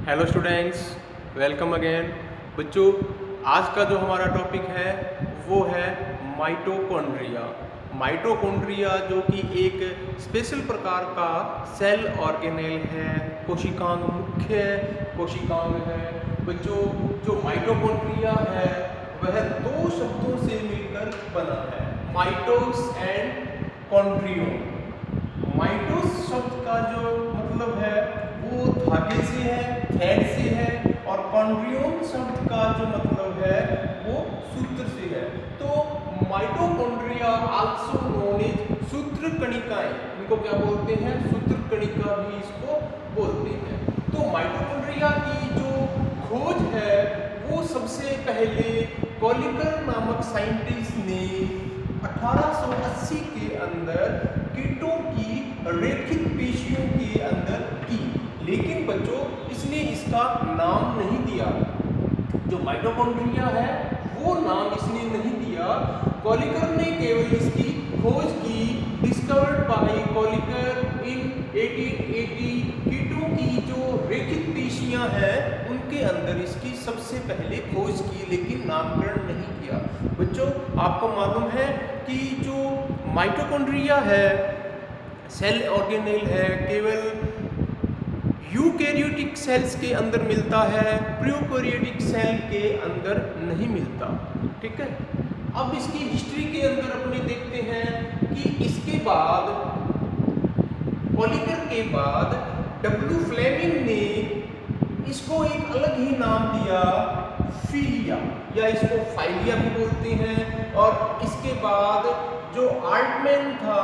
Hello students, welcome again. बच्चों, आज का जो हमारा टॉपिक है वो है माइटोकॉन्ड्रिया। माइटोकॉन्ड्रिया जो कि एक स्पेशल प्रकार का सेल ऑर्गेनेल है, कोशिकांग, मुख्य कोशिकांग है। बच्चों, जो माइटोकॉन्ड्रिया है वह दो शब्दों से मिलकर बना है, माइटोस एंड कॉन्ड्रियो। माइटोस शब्द का जो मतलब है वो धागे से है, थ्रेड से है, और कॉन्ड्रियोन शब्द का जो मतलब है वो सूत्र से है। तो माइटोकॉन्ड्रिया आल्सो नोन एज सूत्र कणिकाएं, इनको क्या बोलते हैं? सूत्र कणिका भी इसको बोलते हैं। तो माइटोकॉन्ड्रिया की जो खोज है वो सबसे पहले कॉलिकर नामक साइंटिस्ट ने 1880 के अंदर कीटों की रेखित पेशियों के अंदर की, लेकिन बच्चों इसने इसका नाम नहीं दिया। जो माइटोकॉन्ड्रिया है वो नाम इसने नहीं दिया। कॉलिकर ने केवल इसकी खोज की, डिस्कवर्ड बाय कॉलिकर इन 1880। कीटों की जो रेखित पेशियां हैं उनके अंदर इसकी सबसे पहले खोज की, लेकिन नामकरण नहीं किया। बच्चों, आपको मालूम है कि जो माइटोकॉन्ड्रिया है, सेल ऑर्गेनेल है, केवल यूकैरियोटिक सेल्स के अंदर मिलता है, प्रोकैरियोटिक सेल के अंदर नहीं मिलता। ठीक है, अब इसकी हिस्ट्री के अंदर अपने देखते हैं कि इसके बाद, कॉलिकर के बाद, डब्ल्यू फ्लेमिंग ने इसको एक अलग ही नाम दिया, फिलिया, या इसको फाइलिया भी बोलते हैं। और इसके बाद जो आर्टमैन था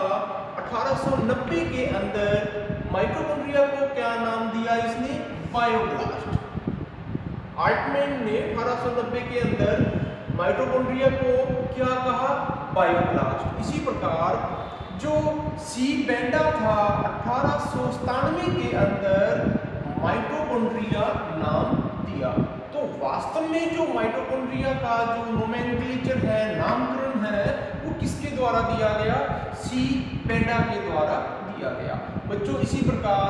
1890 के अंदर माइटोकॉन्ड्रिया को क्या नाम दिया इसने? बायोब्लास्ट। आर्टमैन ने 1890 के अंदर माइटोकॉन्ड्रिया को क्या कहा? बायोब्लास्ट। इसी प्रकार जो सी बेंडा था 1897 के अंदर माइटोकॉन्ड्रिया नाम दिया। तो वास्तव में जो माइटोकॉन्ड्रिया का जो नोमेनक्लेचर है, नामकरण है, वो किसके द्वारा दिया गया? सी बेंडा के द्वारा दिया गया। बच्चों, इसी प्रकार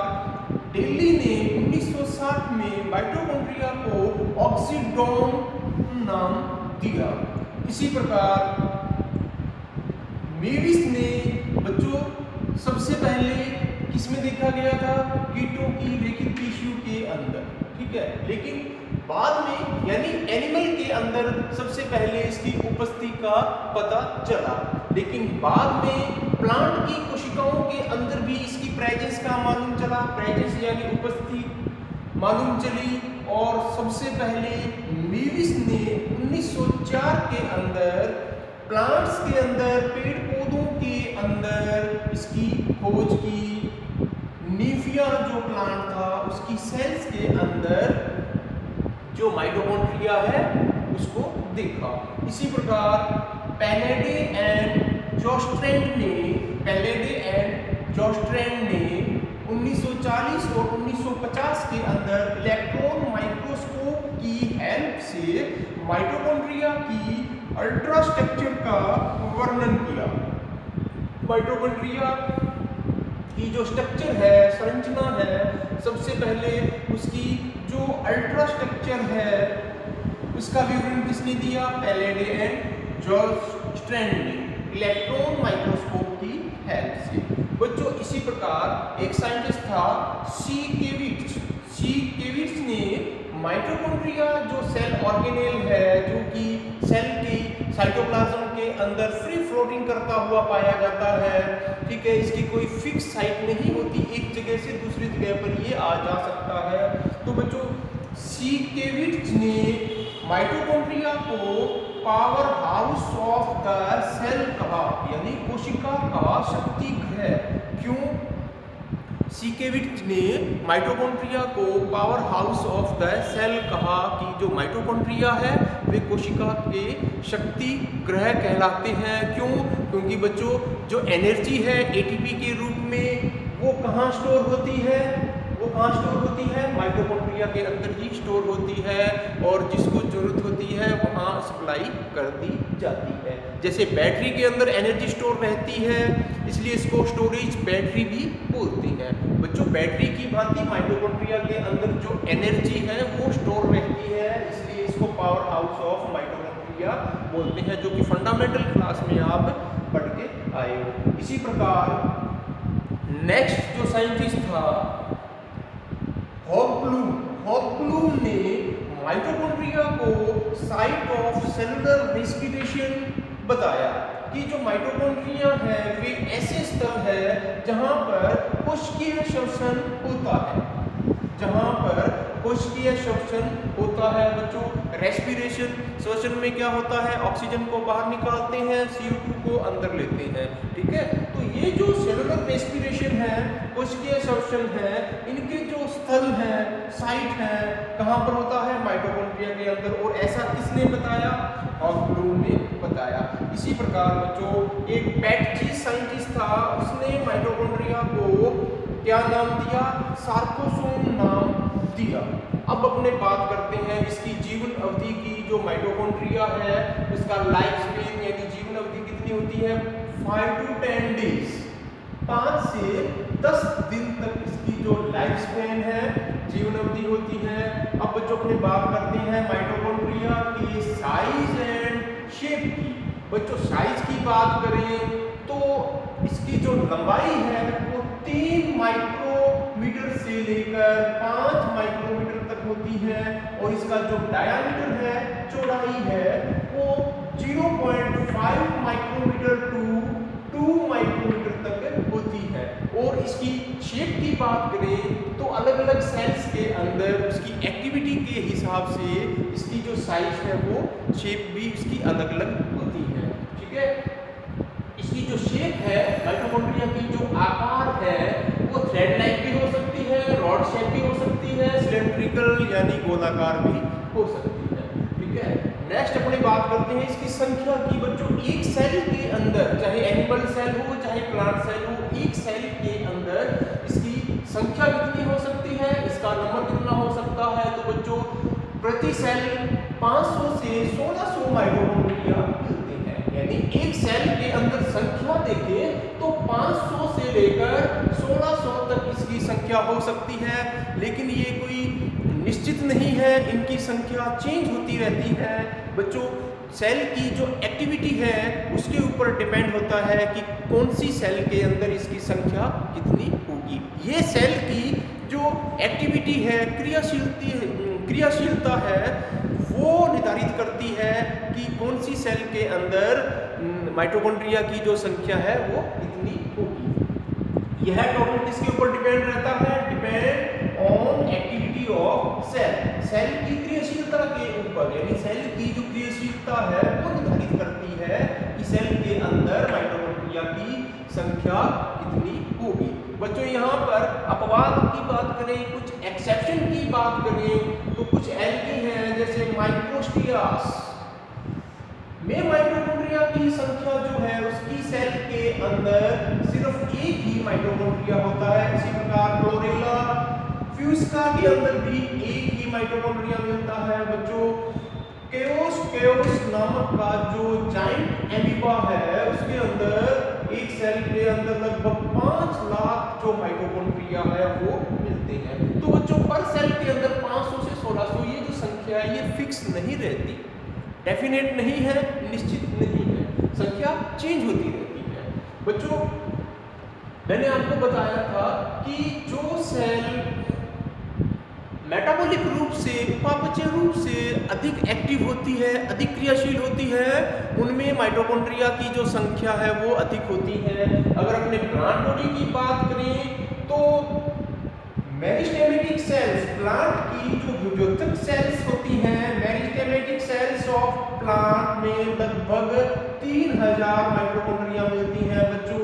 डेली ने 1960 में माइटोकॉन्ड्रिया को ऑक्सीडोम नाम दिया। इसी प्रकार मेविस ने, बच्चों, सबसे पहले किसमें देखा गया था? कीटों की रेखित पेशियों के अंदर। ठीक है, लेकिन बाद में यानी एनिमल के अंदर सबसे पहले इसकी उपस्थिति का पता चला, लेकिन बाद में प्लांट की कोशिकाओं के अंदर भी इसकी प्रेजेंस का मालूम चला, प्रेजेंस यानी उपस्थिति मालूम चली। और सबसे पहले मेविस ने 1904 के अंदर प्लांट्स के अंदर, पेड़ पौधों के अंदर इसकी खोज की। नीफिया जो प्लांट था उसकी सेल्स के अंदर जो माइटोकॉन्ड्रिया है उसको देखा। इसी प्रकार पैलेडे एंड जोस्ट्रैंड ने 1940 और 1950 के अंदर इलेक्ट्रॉन माइक्रोस्कोप की हेल्प से माइटोकॉन्ड्रिया की अल्ट्रास्ट्रक्चर का वर्णन किया। माइटोकॉन्ड्रिया की जो स्ट्रक्चर है, संरचना है, सबसे पहले उसकी जो अल्ट्रास्ट्रक्चर है उसका विवरण किसने दिया? पैलेडे एंड जोस्ट्रैंड ने इलेक्ट्रॉन माइक्रोस्कोप की हेल्प से। बच्चों, इसी प्रकार एक साइंटिस्ट था सी केविट्स ने माइटोकॉन्ड्रिया जो सेल ऑर्गेनेल है, जो कि सेल की साइटोप्लाज्म के अंदर फ्री फ्लोटिंग करता हुआ पाया जाता है। ठीक है, इसकी कोई फिक्स साइट नहीं होती, एक जगह से दूसरी जगह पर ये आ जा सकता है। तो बच्चों, सी केविट्स ने माइटोकॉन्ड्रिया को power house of the cell कहा, यानी कोशिका का शक्ति गृह। क्यों? सीकेविट्स ने माइटोकॉन्ड्रिया को power house of the cell कहा कि जो माइटोकॉन्ड्रिया है वे कोशिका के शक्ति ग्रह कहलाते हैं। क्यों? क्योंकि बच्चों, जो एनर्जी है एटीपी के रूप में वो कहाँ स्टोर होती है? वो कहाँ स्टोर होती है? माइटोकॉन्ड्रिया के अंदर ही स्टोर होती है और जिसको जरूरत होती है वहाँ सप्लाई कर दी जाती है। जैसे बैटरी के अंदर एनर्जी स्टोर रहती है, इसलिए इसको स्टोरेज बैटरी भी बोलते हैं। बच्चों बैटरी की भांति माइटोकॉन्ड्रिया के अंदर जो एनर्जी है वो स्टोर रहती है, इसलिए इसको पावर हाउस ऑफ माइटोकॉन्ड्रिया बोलते हैं, जो कि फंडामेंटल क्लास में आप पढ़ के आए हो। इसी प्रकार नेक्स्ट जो साइंटिस्ट था हॉकब्लूम ने माइटोकॉन्ड्रिया को साइट ऑफ सेलुलर रेस्पिरेशन बताया कि जो माइटोकॉन्ड्रिया है वे ऐसे स्थल है जहां पर कोशिकीय श्वसन होता है, जहां पर कोशिकीय श्वसन होता है। बच्चों रेस्पिरेशन, श्वसन में क्या होता है? ऑक्सीजन को बाहर निकालते हैं, CO2 को अंदर लेते हैं, ठीक है। तो ये जो सेलुलर रेस्पिरेशन है, कोशिकीय श्वसन है, इनके जो स्थल हैं, साइट हैं, कहाँ पर होता है? माइटोकॉन्ड्रिया के अंदर। और ऐसा किसने बताया? हॉकब्लूम ने बताया। इसी प्रकार बच्चों एक पैटजी साइंटिस्ट था, उसने माइटोकॉन्ड्रिया को क्या नाम दिया? सार्कोसोम नाम दिया। अब अपने बात करते हैं इसकी जीवन अवधि की। जो माइटोकॉन्ड्रिया है उसका लाइफ स्पेन यानी जीवन अवधि कितनी होती है? 5 to 10 डेज, 5 से 10 दिन तक इसकी जो लाइफ स्पेन है, जीवन अवधि होती है। अब बच्चों अपने बात करते हैं माइटोकॉन्ड्रिया की साइज एंड शेप की। बच्चों साइज की बात करें तो इसकी जो लंबाई है वो 3 माइक्रोमीटर से लेकर 5 माइक्रोमीटर तक होती है, और इसका जो डायमीटर है, चौड़ाई है, वो 0.5 माइक्रोमीटर टू 2 माइक्रोमीटर तक होती है। और इसकी शेप की बात करें तो अलग अलग सेल्स के अंदर उसकी एक्टिविटी के हिसाब से इसकी जो साइज है वो शेप भी इसकी अलग अलग होती है, ठीक है। इसकी जो शेप है माइटोकॉन्ड्रिया की, जो आकार है वो थ्रेड लाइक भी हो सकती है, रॉड शेप भी हो सकती है, सिलेंड्रिकल यानी गोलाकार भी हो सकती है, ठीक है। नेक्स्ट अपनी बात करते हैं इसकी संख्या की। बच्चों एक सेल के अंदर, चाहे एनिमल सेल हो चाहे प्लांट सेल हो, एक सेल के अंदर इसकी संख्या कितनी हो सकती है, इसका नंबर कितना हो सकता है? तो बच्चों प्रति सेल 500 से 1600 माइटोकॉन्ड्रिया मिलते हैं। यानी एक सेल के अंदर संख्या देखें तो 500 से लेकर 1600 तक इसकी संख्या हो सकती है, लेकिन ये कोई निश्चित नहीं है, इनकी संख्या चेंज होती रहती है। बच्चों सेल की जो एक्टिविटी है उसके ऊपर डिपेंड होता है कि कौन सी सेल के अंदर इसकी संख्या कितनी होगी। ये सेल की जो एक्टिविटी है, क्रियाशीलता है, वो निर्धारित करती है कि कौन सी सेल के अंदर माइटोकॉन्ड्रिया की जो संख्या है वो कितनी होगी। यह टोटल किसके ऊपर डिपेंड रहता है? Depend on activity of cell, cell की क्रियाशीलता के ऊपर। यानी सेल की जो क्रियाशीलता है वो निर्धारित करती है कि सेल के अंदर माइटोकॉन्ड्रिया की संख्या कितनी होगी। बच्चों यहाँ पर अपवाद की बात करें, कुछ एक्सेप्शन की बात करें तो कुछ एल्गी हैं, जैसे माइक्रोस्टियास में माइटोकॉन्ड्रिया की संख्या जो है उसकी सेल के अंदर सिर्फ एक ही माइटोकॉन्ड्रिया होता है। इसी प्रकार क्लोरेला फ्यूस्का के अंदर भी एक ही माइटोकॉन्ड्रिया मिलता है। बच्चों केओस नामक का जो जाइंट एमीबा है उसके अंदर एक सेल के अंदर लगभग 5 लाख जो माइटोकॉन्ड्रिया है वो मिलते हैं। तो बच्चों पर सेल के अंदर 500 से 1600 ये जो संख्या है ये फिक्स नहीं रहती, डेफिनेट नहीं है, निश्चित नहीं है, संख्या चेंज होती रहती है। बच्चों मैंने आपको बताया था कि जो सेल मेटाबॉलिक रूप से, उपापचय रूप से अधिक एक्टिव होती है, अधिक क्रियाशील होती है, उनमें माइटोकॉन्ड्रिया की जो संख्या है वो अधिक होती है। अगर अपने प्लांट बॉडी की बात करें तो मेरिस्टेमेटिक सेल्स, प्लांट की जो द्वितीयक सेल्स होती हैं, मेरिस्टेमेटिक सेल्स ऑफ प्लांट में लगभग 3000 माइटोकॉन्ड्रिया मिलती हैं। बच्चों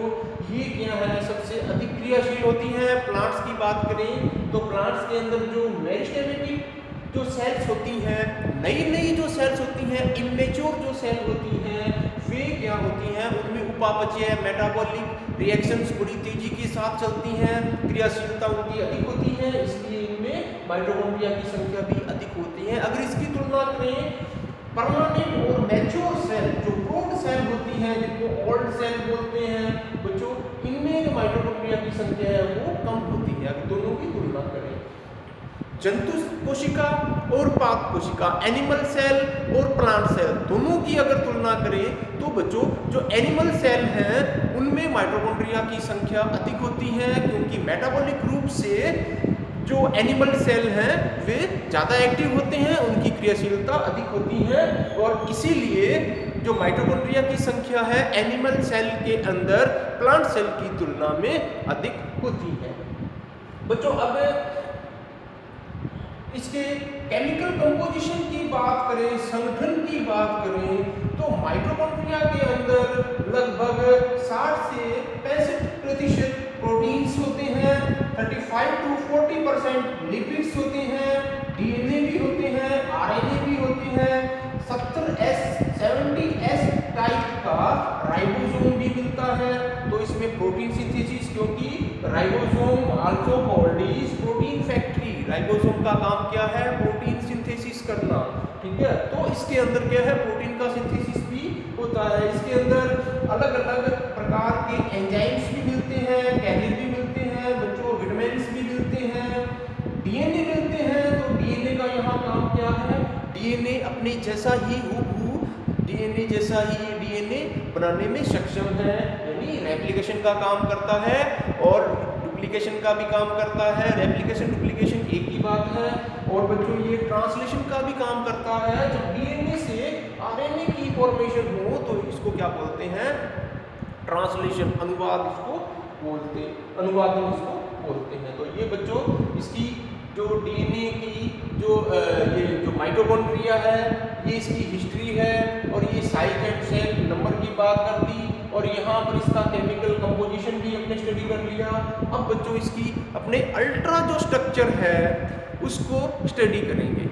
ये क्या है, सबसे अधिक क्रियाशील होती हैं। प्लांट्स की बात करें तो प्लांट्स के अंदर जो मेरिस्टेमेटिक जो सेल्स होती हैं, नई जो सेल्स होती हैं, इमेच्योर जो सेल होती हैं, वे क्या होती हैं, उनमें उपापचय मेटाबॉलिक रिएक्शंस बड़ी तेजी के साथ चलती हैं, क्रियाशीलता उनकी अधिक होती है, इसलिए इनमें माइटोकॉन्ड्रिया की संख्या भी अधिक होती है। अगर इसकी तुलना करें परमानेंट और मैच्योर सेल, जो प्रूव्ड सेल होती हैं, जिनको ओल्ड सेल बोलते हैं बच्चों, इनमें जो माइटोकॉन्ड्रिया की संख्या है वो कम होती है। अगर दोनों की तुलना करें, जंतु कोशिका और पाद कोशिका, एनिमल सेल और प्लांट सेल, दोनों की अगर तुलना करें तो बच्चों जो एनिमल सेल हैं उनमें माइटोकॉन्ड्रिया की संख्या अधिक होती है, क्योंकि मेटाबॉलिक रूप से जो एनिमल सेल हैं वे ज़्यादा एक्टिव होते हैं, उनकी क्रियाशीलता अधिक होती है, और इसीलिए जो माइटोकॉन्ड्रिया की संख्या है एनिमल सेल के अंदर प्लांट सेल की तुलना में अधिक होती है। बच्चों अब इसके केमिकल कंपोजिशन की बात करें, संगठन की बात करें, तो माइटोकॉन्ड्रिया के अंदर लगभग 60 से 65% प्रोटीन्स होते हैं, 35 to 40% लिपिड्स होते हैं, डीएनए भी होते हैं, आरएनए भी होते हैं, 70S टाइप का राइबोसोम भी मिलता है। तो इसमें प्रोटीन सिंथेसिस, क्योंकि ribosome also called is protein factory, ribosome का काम क्या है? प्रोटीन सिंथेसिस करना, ठीक है। तो इसके अंदर क्या है? प्रोटीन का सिंथेसिस भी होता है। इसके अंदर अलग अलग प्रकार के एंजाइम्स भी मिलते हैं, कैरियर भी मिलते हैं बच्चों, विटामिन्स भी मिलते हैं, डीएनए मिलते हैं। तो डीएनए का यहाँ काम क्या है? डीएनए अपने जैसा ही हूबहू डीएनए जैसा ही डीएनए बनाने में सक्षम है, यानी रेप्लिकेशन का काम करता है और डुप्लीकेशन का भी काम करता है। रेप्लिकेशन डुप्लीकेशन एक ही बात है। और बच्चों ये ट्रांसलेशन का भी काम करता है। जब डीएनए से आरएनए की फॉर्मेशन हो तो इसको क्या बोलते हैं? ट्रांसलेशन, अनुवाद इसको बोलते, अनुवादन इसको बोलते हैं। तो ये बच्चों इसकी जो डीएनए की ये जो माइटोकॉन्ड्रिया है, ये इसकी हिस्ट्री है, और ये साइज एंड सेल नंबर की बात कर दी, और यहाँ पर इसका केमिकल कंपोजिशन भी हमने स्टडी कर लिया। अब बच्चों इसकी अपने अल्ट्रा जो स्ट्रक्चर है उसको स्टडी करेंगे।